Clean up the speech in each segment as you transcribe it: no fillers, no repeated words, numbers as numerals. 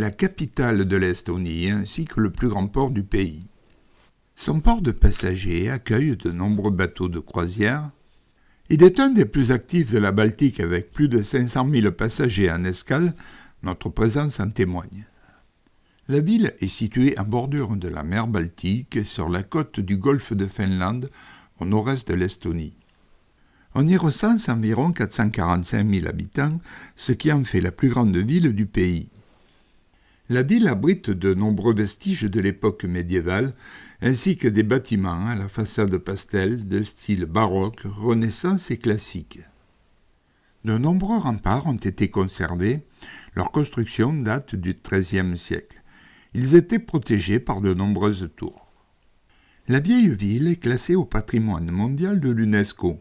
la capitale de l'Estonie ainsi que le plus grand port du pays. Son port de passagers accueille de nombreux bateaux de croisière. Il est un des plus actifs de la Baltique avec plus de 500 000 passagers en escale, notre présence en témoigne. La ville est située en bordure de la mer Baltique sur la côte du golfe de Finlande au nord-est de l'Estonie. On y recense environ 445 000 habitants, ce qui en fait la plus grande ville du pays. La ville abrite de nombreux vestiges de l'époque médiévale, ainsi que des bâtiments à la façade pastel de style baroque, renaissance et classique. De nombreux remparts ont été conservés, leur construction date du XIIIe siècle. Ils étaient protégés par de nombreuses tours. La vieille ville est classée au patrimoine mondial de l'UNESCO.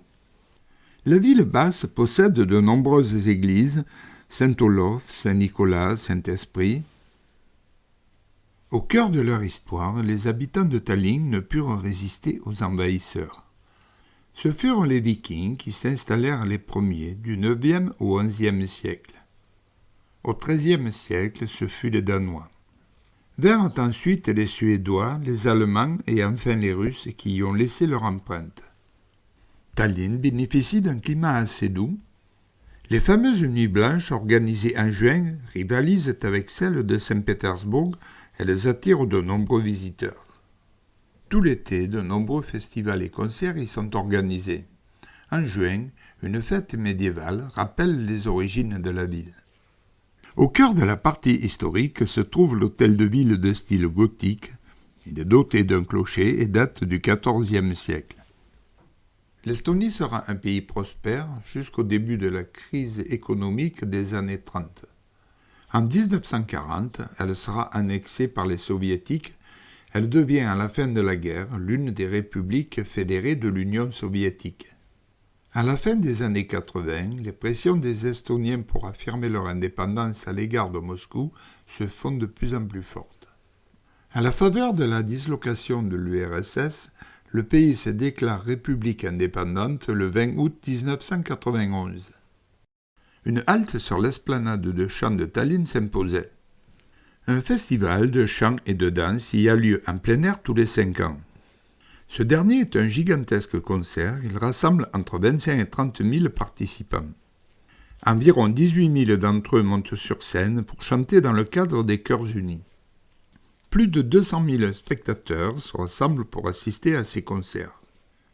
La ville basse possède de nombreuses églises, Saint-Olof, Saint-Nicolas, Saint-Esprit. Au cœur de leur histoire, les habitants de Tallinn ne purent résister aux envahisseurs. Ce furent les Vikings qui s'installèrent les premiers du IXe au XIe siècle. Au XIIIe siècle, ce fut les Danois. Vinrent ensuite les Suédois, les Allemands et enfin les Russes qui y ont laissé leur empreinte. Tallinn bénéficie d'un climat assez doux. Les fameuses nuits blanches organisées en juin rivalisent avec celles de Saint-Pétersbourg. Elles attirent de nombreux visiteurs. Tout l'été, de nombreux festivals et concerts y sont organisés. En juin, une fête médiévale rappelle les origines de la ville. Au cœur de la partie historique se trouve l'hôtel de ville de style gothique. Il est doté d'un clocher et date du XIVe siècle. L'Estonie sera un pays prospère jusqu'au début de la crise économique des années 30. En 1940, elle sera annexée par les Soviétiques. Elle devient à la fin de la guerre l'une des républiques fédérées de l'Union soviétique. À la fin des années 80, les pressions des Estoniens pour affirmer leur indépendance à l'égard de Moscou se font de plus en plus fortes. À la faveur de la dislocation de l'URSS, le pays se déclare république indépendante le 20 août 1991. Une halte sur l'esplanade de chant de Tallinn s'imposait. Un festival de chant et de danse y a lieu en plein air tous les 5 ans. Ce dernier est un gigantesque concert, il rassemble entre 25 et 30 000 participants. Environ 18 000 d'entre eux montent sur scène pour chanter dans le cadre des Chœurs Unis. Plus de 200 000 spectateurs se rassemblent pour assister à ces concerts.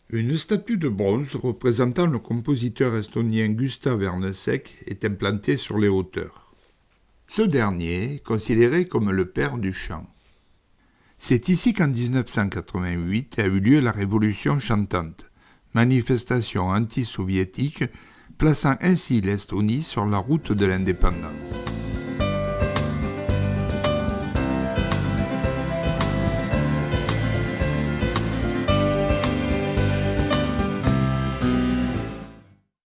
Une statue de bronze représentant le compositeur estonien Gustav Ernesek est implantée sur les hauteurs. Ce dernier est considéré comme le père du chant. C'est ici qu'en 1988 a eu lieu la Révolution chantante, manifestation anti-soviétique plaçant ainsi l'Estonie sur la route de l'indépendance.